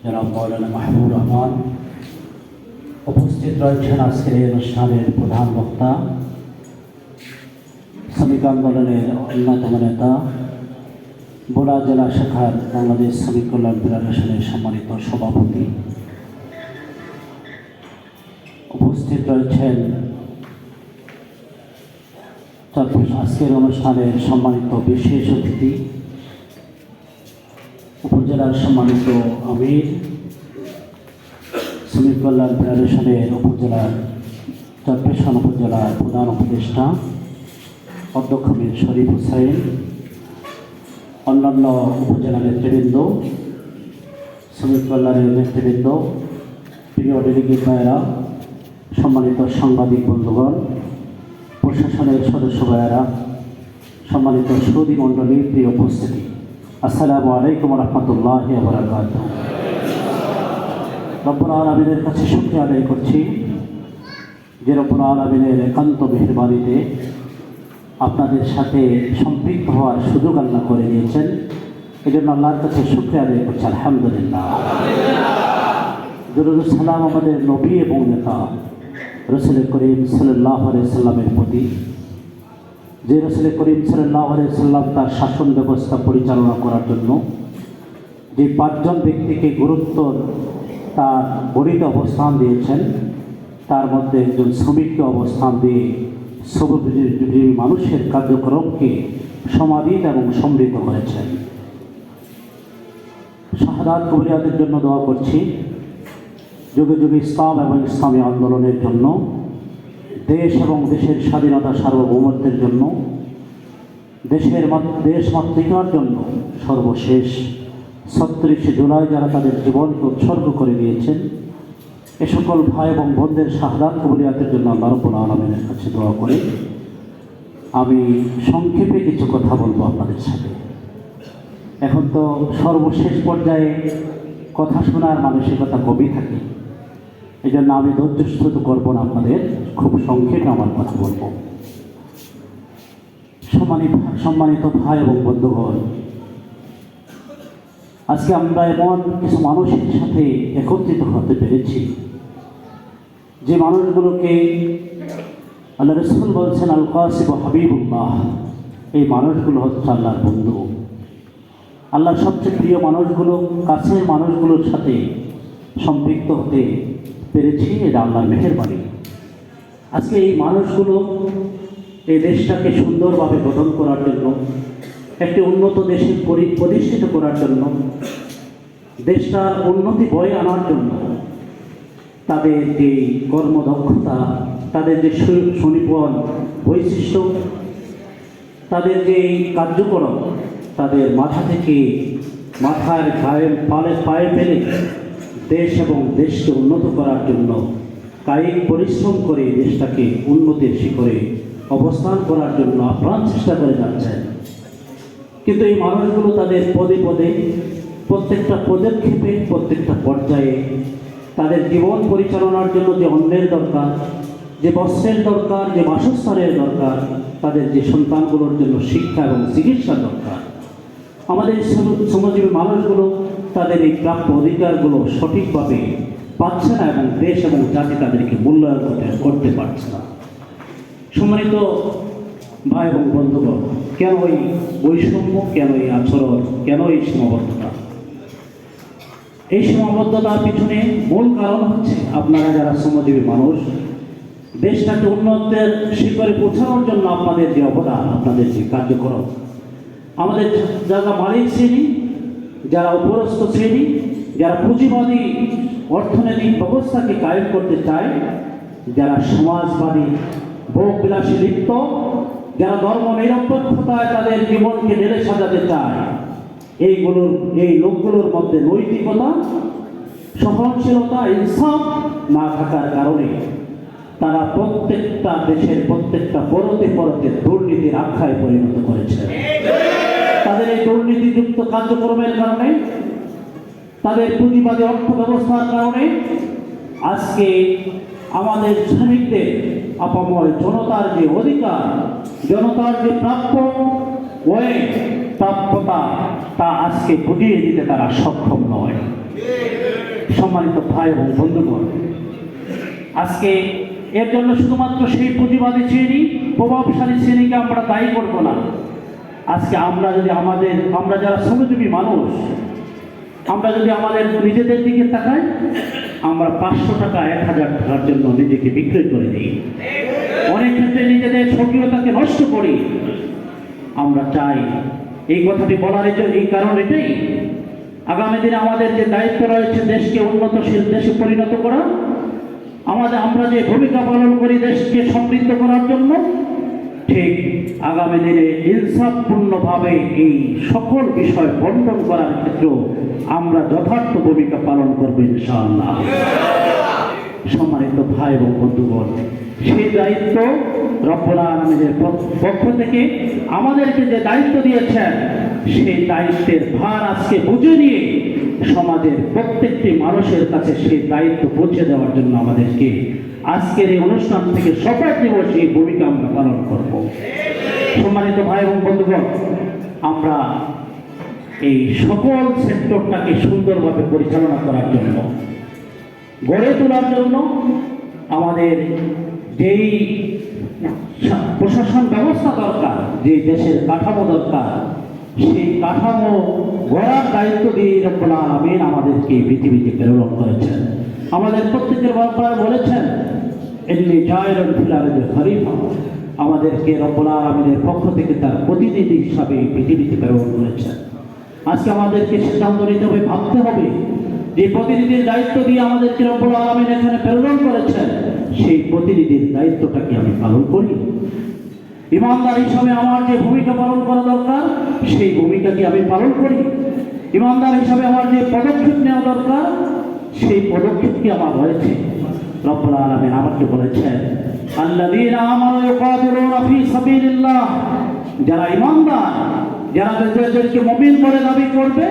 জনাব মাওলানা মাহবুবুর রহমান উপস্থিত রয়েছেন আজকের এই অনুষ্ঠানের প্রধান বক্তা, শ্রমিক আন্দোলনের অন্যতম নেতা, বোলা জেলা শাখার বাংলাদেশ শ্রমিক কল্যাণ ফেডারেশনের সম্মানিত সভাপতি, উপস্থিত রয়েছেন আজকের অনুষ্ঠানের সম্মানিত বিশেষ অতিথি, উপজেলার সম্মানিত আমির, শ্রমিক কল্যাণ ফেডারেশনের উপজেলার চট্টগ্রাম উপজেলার প্রধান উপদেষ্টা অধ্যক্ষ মীর শরীফ হুসাইন, অন্যান্য উপজেলা নেতৃবৃন্দ, শ্রমিক কল্যাণের নেতৃবৃন্দ, প্রিয় ডেলিগেট ভাইয়েরা, সম্মানিত সাংবাদিক বন্ধুগণ, প্রশাসনের সদস্য ভাইয়েরা, সম্মানিত সুধী মণ্ডলী, প্রিয় উপস্থিতি, আসসালামু আলাইকুম রহমতুল্লাহি ওয়া বারাকাতুহু। রব্বুল আলামিনের কাছে শুকরিয়া আদায় করছি যে রব্বুল আলামিনের একান্ত মেহেরবানিতে আপনাদের সাথে সম্পৃক্ত হওয়ার সুযোগ আল্লাহ করে দিয়েছেন। এই জন্য আল্লাহর কাছে শুকরিয়া আদায় করছি, আলহামদুলিল্লাহ। দরুদ সালাম আমাদের নবী এবং নেতা রাসূল করিম সাল্লাল্লাহু আলাইহি সাল্লামের প্রতি, যে রাসূল করিম সাল্লাল্লাহু আলাইহি সাল্লাম তার শাসন ব্যবস্থা পরিচালনা করার জন্য যে পাঁচজন ব্যক্তিকে গুরুত্ব তার বরিত অবস্থান দিয়েছেন, তার মধ্যে একজন শ্রমিককে অবস্থান দিয়ে শ্রমজীবী মানুষের কার্যক্রমকে সমাদিত এবং সমৃদ্ধ করেছেন। শাহাদাত কবরিয়াতের জন্য দোয়া করছি, যুগে যুগে ইসলাম এবং ইসলামী আন্দোলনের জন্য, দেশ এবং দেশের স্বাধীনতা সার্বভৌমত্বের জন্য, দেশ মাতৃকার জন্য সর্বশেষ ৩৬ জুলাই যারা তাদের জীবনকে উৎসর্গ করে দিয়েছেন, এ সকল ভাই এবং বোনদের শাহাদাত কবুলিয়াতের জন্য আল্লাহ রাব্বুল আলামিনের কাছে দোয়া করে আমি সংক্ষেপে কিছু কথা বলবো আপনাদের সাথে। এখন তো সর্বশেষ পর্যায়ে কথা শোনার মানসিকতা কমই থাকে, এই জন্য আমি ধৈর্যচ্যুত করবো না, আপনাদের খুব সংক্ষেপে আমার কথা বলবো। সম্মানিত ভাই এবং বন্ধুগণ, আজকে আমরা এমন কিছু মানুষের সাথে একত্রিত হতে পেরেছি যে মানুষগুলোকে আল্লাহ রাসূল বলছেন আল কাসিম হাবিবুল্লাহ। এই মানুষগুলো হচ্ছে আল্লাহর বন্ধু, আল্লাহর সবচেয়ে প্রিয় মানুষগুলো, কাছের মানুষগুলোর সাথে সম্পৃক্ত হতে পেরেছি, এটা আল্লাহর মেহেরবানি। আজকে এই মানুষগুলো এই দেশটাকে সুন্দরভাবে গঠন করার জন্য, একটি উন্নত দেশে প্রতিষ্ঠিত করার জন্য, দেশটার উন্নতি বয়ে আনার জন্য তাদের যে কর্মদক্ষতা, তাদের যে সুনিপুণ বৈশিষ্ট্য, তাদের যে কার্যক্রম, তাদের মাথা থেকে মাথার পায়ে ফেলে দেশ এবং দেশকে উন্নত করার জন্য কায়িক পরিশ্রম করে দেশটাকে উন্নতির শিখরে অবস্থান করার জন্য আপ্রাণ চেষ্টা করে যাচ্ছেন। কিন্তু এই মানুষগুলো তাদের পদে পদে, প্রত্যেকটা পদক্ষেপে, প্রত্যেকটা পর্যায়ে তাদের জীবন পরিচালনার জন্য যে অন্নের দরকার, যে বস্ত্রের দরকার, যে বাসস্থানের দরকার, তাদের যে সন্তানগুলোর জন্য শিক্ষা এবং চিকিৎসা দরকার, আমাদের শ্রমজীবী মানুষগুলো তাদের এই প্রাপ্য অধিকারগুলো সঠিকভাবে পাচ্ছে না এবং দেশ এবং জাতি তাদেরকে মূল্যায়ন করতে পারছে না। সম্মানিত ভাই এবং বন্ধুগণ, কেন এই বৈষম্য, কেন এই আচরণ, কেন এই সীমাবদ্ধতা? এই সীমাবদ্ধতার পিছনে মূল কারণ হচ্ছে আপনারা যারা শ্রমজীবী মানুষ, দেশটাকে উন্নতের শিখরে পৌঁছানোর জন্য আপনাদের যে অবদান, আপনাদের যে কার্যক্রম, আমাদের যারা মালিক শ্রেণী, যারা উপরস্থ শ্রেণী, যারা পুঁজিবাদী অর্থনৈতিক ব্যবস্থাকে কায়েম করতে চায়, যারা সমাজবাদী ভোগ বিলাসী লিপ্ত, যারা ধর্ম নিরপেক্ষতায় তাদের জীবনকে ঢেলে সাজাতে চায়, এই লোকগুলোর মধ্যে নৈতিকতা, সহনশীলতা, ইনসাফ না থাকার কারণে তারা প্রত্যেকটা দেশের প্রত্যেকটা পরতে পরতে দুর্নীতির আখ্যায় পরিণত করেছে। তাদের এই দুর্নীতিযুক্ত কার্যক্রমের কারণে, তাদের পুঁজিবাদী অর্থ ব্যবস্থার কারণে আজকে আমাদের শ্রমিকদের আপাময় জনতার যে অধিকার, জনতার যে প্রাপ্যতা, তা আজকে বুঝিয়ে দিতে তারা সক্ষম নয়। সম্মানিত ভাই এবং বন্ধুগণ, আজকে এর জন্য শুধুমাত্র সেই পুঁজিবাদী শ্রেণী, প্রভাবশালী শ্রেণীকে আমরা দায়ী করব না। আজকে আমরা যারা শ্রমজীবী মানুষ, আমরা যদি আমাদের নিজেদের দিকে তাকাই, আমরা 500 টাকা 1000 টাকার জন্য নিজেকে বিক্রয় করে দিই। অনেক ক্ষেত্রে নিজেদের স্বকীয়তাকে নষ্ট করি। আমরা চাই, এই কথাটি বলার এই কারণ এটাই, আগামী দিনে আমাদের যে দায়িত্ব রয়েছে দেশকে উন্নতশীল দেশে পরিণত করা, আমরা যে ভূমিকা পালন করি দেশকে সমৃদ্ধ করার জন্য, ঠিক আগামী দিনে ইনসাফপূর্ণভাবে এই সকল বিষয় বন্টন করার ক্ষেত্রেও আমরা যথার্থ ভূমিকা পালন করব ইনশাআল্লাহ। সম্মানিত ভাই এবং বন্ধুগণ, সেই দায়িত্ব রব্বুল আলামিনের পক্ষ থেকে আমাদেরকে যে দায়িত্ব দিয়েছেন, সেই দায়িত্বের ভার আজকে বুঝে নিয়ে সমাজের প্রত্যেকটি মানুষের কাছে সেই দায়িত্ব পৌঁছে দেওয়ার জন্য আমাদেরকে আজকের এই অনুষ্ঠান থেকে শপথ নেব, সেই ভূমিকা আমরা পালন করব। সম্মানিত ভাই এবং বন্ধুগণ, আমরা এই সকল সেক্টরটাকে সুন্দরভাবে পরিচালনা করার জন্য, গড়ে তোলার জন্য আমাদের যেই প্রশাসন ব্যবস্থা দরকার, যে দেশের কাঠামো দরকার, সেই কাঠামো গড়ার দায়িত্ব দিয়ে রব্বুল আলামিন আমাদেরকে পৃথিবীতে প্রেরণ করেছেন। আমাদের প্রত্যেকের ব্যাপারে বলেছেন, ইন্নী জাইলুন ফিল আরদি খলিফা, আমাদেরকে রব্বুল আলামিনের পক্ষ থেকে তার প্রতিনিধি হিসাবে পৃথিবীতে প্রেরণ করেছেন। আজকে আমাদেরকে সিদ্ধান্ত নিতে হবে, ভাবতে হবে, যে প্রতিনিধির দায়িত্ব দিয়ে আমাদেরকে রব্বুল আলামিন এখানে প্রেরণ করেছেন, সেই প্রতিনিধির দায়িত্বটাকে আমি পালন করি। ইমানদার হিসাবে আমার যে ভূমিকা পালন করা দরকার, সেই ভূমিকাকে আমি পালন করি। ইমানদার হিসাবে আমার যে পদক্ষেপ নেওয়া দরকার, সেই পদক্ষেপকে আমার রয়েছে। রব্বুল আলামিন আমাকে বলেছেন, আল্লাযীনা আমানু ইউকাতিলুনা ফী সাবিলিল্লাহ, যারা ইমানদার, যারা নিজেদেরকে মুমিন বলে দাবি করবে,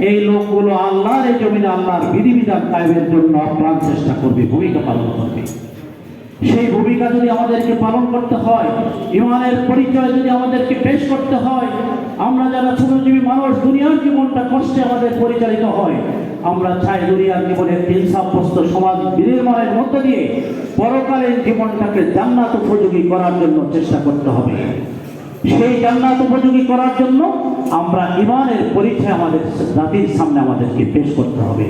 এই লোকগুলো আল্লাহর এই জমিনে আল্লাহর বিধিবিধান কায়েমের জন্য আপ্রাণ চেষ্টা করবে, ভূমিকা পালন করবে। সেই ভূমিকা যদি আমাদেরকে পালন করতে হয়, ইমানের পরিচয় যদি আমাদেরকে পেশ করতে হয়, আমরা যারা শ্রমজীবী মানুষ, দুনিয়ার জীবনটা কষ্টে আমাদের পরিচালিত হয়, আমরা চাই দুনিয়ার জীবনের ইনসাফগ্রস্ত সমাজ বিনির্মাণের মধ্য দিয়ে পরকালীন জীবনটাকে জান্নাত উপযোগী করার জন্য চেষ্টা করতে হবে। সেই জান্নাত উপযোগী করার জন্য আমরা ইমানের পরিচয় আমাদের জাতির সামনে আমাদেরকে পেশ করতে হবে।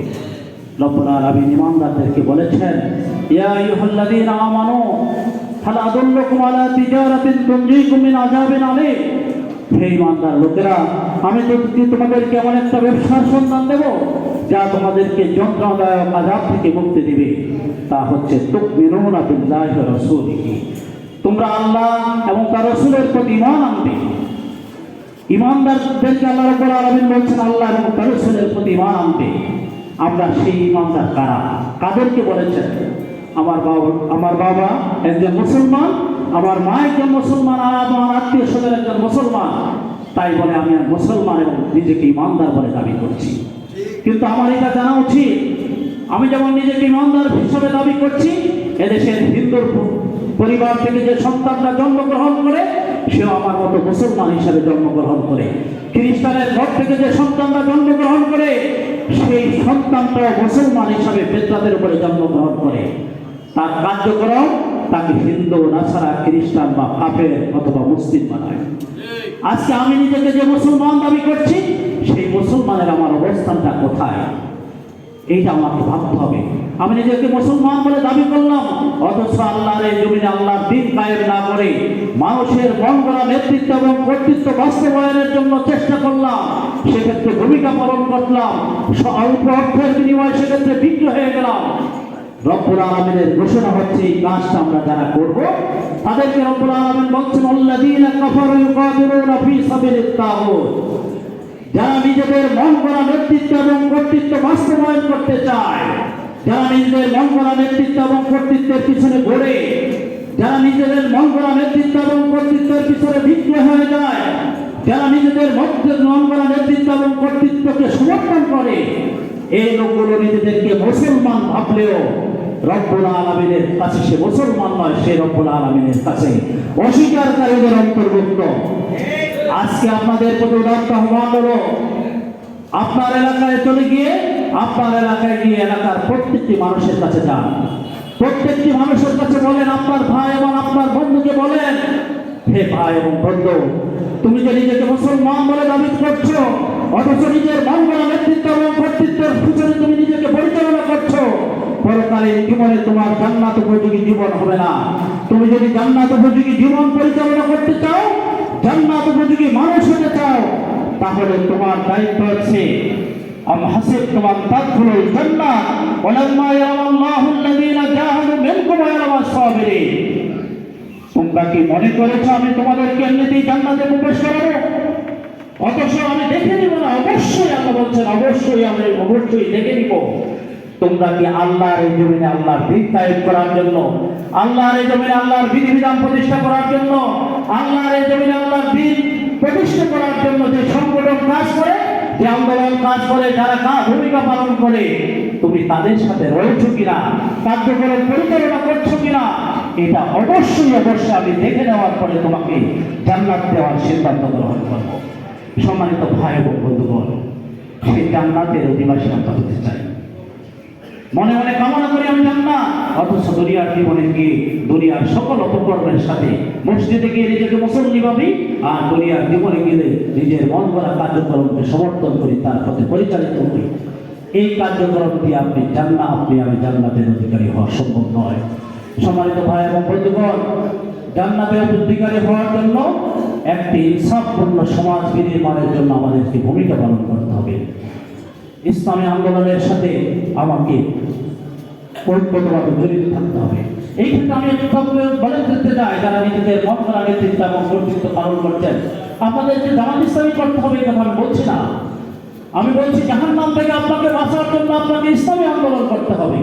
রব্বুল আলামিন ইমানদারদেরকে বলেছেন, ইয়া আইয়ুহাল্লাযীনা আমানু হাল আদুল্লুকুম আলা তিজারাতিন তুনজিকুম মিন আযাবিন আলীম, হে ইমানদার লোকেরা, আমি তোমাদেরকে এমন একটা ব্যবসার সন্ধান দেব যা তোমাদেরকে যন্ত্রণাদায়ক আযাব থেকে মুক্তি দিবে। তা হচ্ছে তুমিনুনা বিল্লাহি ওয়া রাসূলিহি, তোমরা আল্লাহ এবং তার রাসূলের প্রতি ঈমান আনবে। ঈমানদারদেরকে আল্লাহ রাব্বুল আলামিন বলছেন আল্লাহ এবং তার রাসূলের প্রতি ঈমান আনবে। আমরা সেই ঈমানদার কারা? কাদেরকে বলেছেন? আমার বাবা একজন মুসলমান, আমার মা একজন মুসলমান, আর আমার আত্মীয় স্বজন একজন মুসলমান, তাই বলে আমি মুসলমান এবং নিজেকে ঈমানদার বলে দাবি করছি। কিন্তু আমার এটা জানা উচিত, আমি যেমন নিজেকে ঈমানদার হিসাবে দাবি করছি, এদেশের হিন্দুর পরিবার থেকে যে সন্তানরা জন্মগ্রহণ করে, সেও আমার মতো মুসলমান হিসাবে জন্মগ্রহণ করে। খ্রিস্টানের ঘর থেকে যে সন্তানরা জন্মগ্রহণ করে, সেই সন্তানটাও মুসলমান হিসাবে ফিতরাতের উপরে জন্মগ্রহণ করে। তার কার্যক্রম তাকে হিন্দু, নাসারা, খ্রিস্টান বা কাফের অথবা মুসলিম বানায়। আজকে আমি নিজেকে যে মুসলমান দাবি করছি, সেই মুসলমানের আমার অবস্থানটা কোথায়, এইটা আমাকে ভাবতে হবে। আমি নিজেকে মুসলমান বলে দাবি করলাম, অথচ আল্লাহর এই জমিনে আল্লাহর দ্বীন কায়েম না করে মানুষের মন গড়া নেতৃত্ব এবং কর্তৃত্ব বাস্তবায়নের জন্য চেষ্টা করলাম, সেক্ষেত্রে ভূমিকা পালন করলাম, অল্প অর্থের বিনিময়ে সেক্ষেত্রে বিক্রি হয়ে গেলাম। রব্বুল আলামিনের ঘোষণা হচ্ছে, এই কাজটা আমরা যারা করব, তাদেরকে রব্বুল আলামিন বলছেন, আল্লাযীনা কাফারু ইউকাতিলুনা ফী সাবিলিত তাগুত, যারা নিজেদের মন গড়া নেতৃত্ব এবং কর্তৃত্ব বাস্তবায়ন করতে চায়, যারা নিজেদের মন গড়া নেতৃত্ব এবং কর্তৃত্বের পিছনে ঘোরে, যারা নিজেদের মন গড়া নেতৃত্ব এবং কর্তৃত্বের পিছনে বিক্রি হয়ে যায়, যারা নিজেদের মন গড়া নেতৃত্ব এবং কর্তৃত্বকে সমর্থন করে, এই লোকগুলো নিজেদেরকে মুসলমান ভাবলেও রব্বুল আলামিনের কাছে সে মুসলমান নয়, সে রব্বুল আলামিনের কাছে অস্বীকারীদের অন্তর্ভুক্ত। আজকে আপনাদের প্রতি উদাত্ত আহ্বান হলো, আপনার এলাকায় চলে গিয়ে আপনার এলাকায় গিয়ে এলাকার প্রত্যেকটি মানুষের কাছে যান, প্রত্যেকটি মানুষের কাছে বলেন, আপনার ভাই এবং আপনার বন্ধুকে বলেন, হে ভাই এবং বন্ধু, তুমি যে নিজেকে মুসলমান বলে দাবি করছো, অথচ নিজের মন গড়া নেতৃত্ব এবং কর্তৃত্বের পিছনে তুমি নিজেকে পরিচালনা করছো, পরকালীন জীবনে তোমার জান্নাত উপযোগী জীবন হবে না। তুমি যদি জান্নাত উপযোগী জীবন পরিচালনা করতে চাও, জান্নাত উপযোগী মানুষ হতে চাও, তাহলে তোমার দায়িত্ব হচ্ছে আম হাসিবতুম আন তাদখুলুল জান্নাহ ওয়ালাম্মা ইয়ারাল্লাহুল্লাযীনা জাহাদু মিনকুম ওয়া ইয়ারাস সাবিরিন। তোমরা কি মনে করেছো আমি তোমাদেরকে এমনিতেই জান্নাতে প্রবেশ করাবো? অথচ আমি দেখে নিব না। অবশ্যই আল্লাহ বলছেন, অবশ্যই আমি অবশ্যই দেখে নিব। তোমরা কি আল্লাহর এই জমিনে আল্লাহর দিন কায়েম করার জন্য, আল্লাহর এই জমিনে আল্লাহর বিধিবিধান প্রতিষ্ঠা করার জন্য, আল্লাহর এই জমিনে আল্লাহর দিন প্রতিষ্ঠা করার জন্য যে সংগঠন কাজ করে, যে আন্দোলন কাজ করে, যারা ভূমিকা পালন করে, তুমি তাদের সাথে রয়েছো কিনা, কার্যক্রম পরিচালনা করছো কিনা, এটা অবশ্যই অবশ্যই আমি দেখে নেওয়ার পরে তোমাকে জান্নাত দেওয়ার সিদ্ধান্ত গ্রহণ করবো। সম্মানিত ভাই ও বন্ধুগণ, সেই জান্নাতের অধিবাসী আমরা হতে চাই। মনে মনে কামনা করি আমি জান্নাত, অথচ দুনিয়ার জীবনে গিয়ে দুনিয়ার সকল অপকর্মের সাথে মসজিদে গিয়ে নিজেকে মুসল্লি ভাবি, আর দুনিয়ার জীবনে গেলে নিজের মন গড়া কার্যক্রমকে সমর্থন করি, তার পথে পরিচালিত করি। এই কার্যক্রম দিয়ে আমি জান্নাতের অধিকারী হওয়া সম্ভব নয়। সম্মানিত ভাই এবং বন্ধুগণ, জান্নাতের অধিকারী হওয়ার জন্য একটি ইনসাফপূর্ণ সমাজ নির্মাণের জন্য আমাদেরকে ভূমিকা পালন করতে হবে। ইসলামী আন্দোলনের সাথে আমাকে ঐক্যবদ্ধভাবে জড়িত থাকতে হবে। এই ক্ষেত্রে আমি একটু বলে দিতে চাই, যারা নিজেদের মন করা নেতৃত্ব এবং কর্তৃত্ব পালন করছেন, আপনাদেরকে জামাত ইসলামী করতে হবে, এই কথা আমি বলছি না। আমি বলছি জাহান্নাম থেকে আপনাকে বাঁচার জন্য আপনাকে ইসলামী আন্দোলন করতে হবে,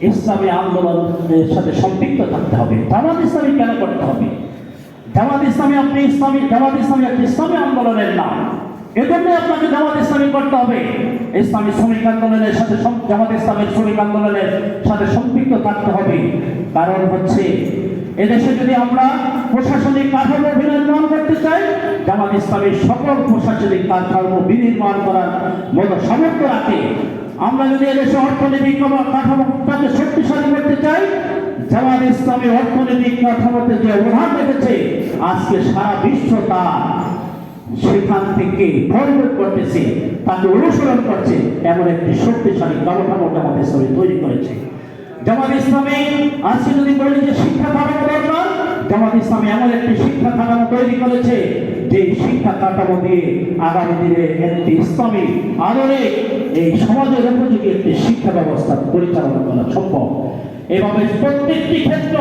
ইসলামী আন্দোলনের সাথে সম্পৃক্ত থাকতে হবে। জামাত ইসলামী কেন করতে হবে? জামাত ইসলামী জামাত ইসলামী একটি ইসলামী আন্দোলনের নাম, এজন্য আপনাকে জামাত ইসলামী করতে হবে। ইসলামী শ্রমিক আন্দোলনের সাথে জামাত ইসলামের শ্রমিক আন্দোলনের সাথে সম্পৃক্ত থাকতে হবে। কারণ হচ্ছে, এদেশে যদি আমরা প্রশাসনিক কাঠামো বিনির্মাণ করতে চাই, জামাত ইসলামের সকল প্রশাসনিক কাঠামো বিনির্মাণ করার মতো সামর্থ্য রাখে। আমরা যদি এদেশে অর্থনৈতিক কাঠামোটাকে শক্তিশালী করতে চাই, জামাত ইসলামী অর্থনৈতিক কাঠামোতে যে অবদান রেখেছে, আজকে সারা বিশ্ব তা সেখান থেকে ফরওয়ার্ড করতেছে, তাকে অনুসরণ করছে, এমন একটি শক্তিশালী কাঠামো জামাত ইসলামী তৈরি করেছে। জামাত ইসলামী আজকে যদি বলি যে শিক্ষা কাঠামো দরকার, জামাত ইসলামী এমন একটি শিক্ষা কাঠামো তৈরি করেছে, যে শিক্ষা কাঠামো দিয়ে আগামী দিনে একটি ইসলামী আদরে এই সমাজের উপযোগী একটি শিক্ষা ব্যবস্থা পরিচালনা করা সম্ভব। এভাবে প্রত্যেকটি ক্ষেত্র,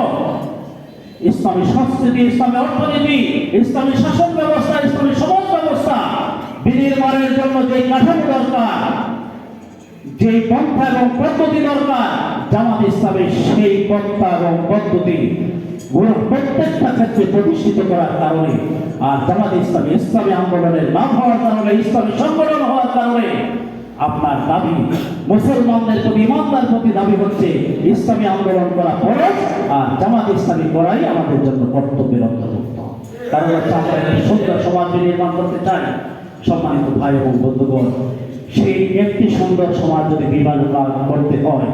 ইসলামী সংস্কৃতি, ইসলামী অর্থনীতি, ইসলামী শাসন ব্যবস্থা, ইসলামী সমাজ ব্যবস্থা বিনির্মাণের জন্য যে কাঠামো দরকার, যে পন্থা এবং পদ্ধতি দরকার, জামাত ইসলামের সেই পন্থা এবং পদ্ধতি প্রত্যেকটা ক্ষেত্রে প্রতিষ্ঠিত করার কারণে, আর জামাত ইসলামী ইসলামী আন্দোলনের নাম হওয়ার কারণে, ইসলামী সংগঠন হওয়ার কারণে আপনার দাবি, মুসলমানদের প্রতি, ইমানদার প্রতি দাবি হচ্ছে ইসলামী আন্দোলন করা ফরজ, আর জামাত ইসলামী করাই আমাদের জন্য কর্তব্যের অন্তর্ভুক্ত। কারণ হচ্ছে আমরা একটি সুন্দর সমাজ নির্মাণ করতে চাই। সম্মানিত ভাই এবং বন্ধুগণ, সেই একটি সুন্দর সমাজ যদি নির্মাণ করতে হয়,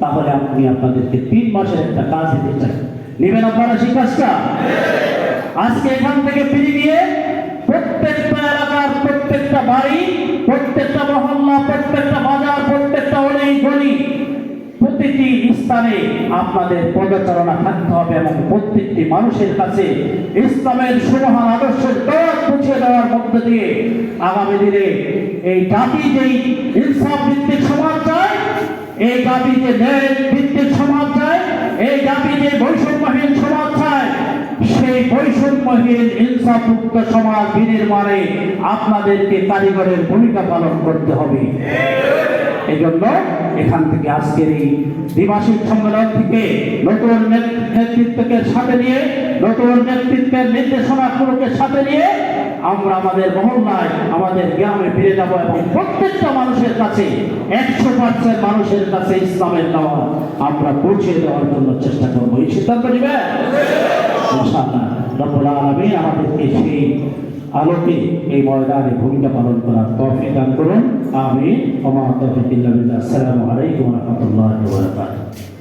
তাহলে আমি আপনাদেরকে 3 মাসের একটা কাজ দিতে চাই। নেবেন আপনারা সেই কাজটা? আজকে এখান থেকে ফিরে গিয়ে প্রত্যেকটা এলাকার প্রত্যেকটা বাড়ি, প্রত্যেকটা মহল্লা, প্রত্যেকটা বাজার, প্রত্যেকটা গলি, প্রতিটি স্থানে আপনাদের পদচারণা থাকতে হবে এবং প্রত্যেকটি মানুষের কাছে ইসলামের সুমহান আদর্শের দাওয়াত পৌঁছে দেওয়ার মধ্য দিয়ে আগামী দিনে এই জাতি যেই ইনসাফ ভিত্তিক সমাজ চায়, এই জাতি যে ন্যায় ভিত্তিক সমাজ চায়, এই জাতি যে বৈষম্যহীন সমাজ চায়, সেই বৈষম্যহীন ইনসাফমুক্ত সমাজ বিনির্মাণে আপনাদেরকে কারিগরের ভূমিকা পালন করতে হবে। এই জন্য এখান থেকে আজকের এই দ্বিবার্ষিক সম্মেলন থেকে নতুন নেতৃত্বকে সাথে নিয়ে, নতুন নেতৃত্বের নির্দেশনাগুলোকে সাথে নিয়ে আমরা আমাদের মহল্লায়, আমাদের গ্রামে ফিরে যাব এবং প্রত্যেকটা মানুষের কাছে 100% মানুষের কাছে ইসলামের দাওয়াত আমরা পৌঁছে দেওয়ার জন্য চেষ্টা করব। এই সিদ্ধান্ত নেবেন ইনশাআল্লাহ। রব্বুল আলামিন আমাদেরকে সেই আলোকে এই ময়দানে ভূমিকা পালন করার তৌফিক দান করুন। আমিন। ওয়া মা তাওফীক ইল্লা বিল্লাহ। আসসালামু আলাইকুম ওয়া রাহমাতুল্লাহি ওয়া বারাকাতুহু।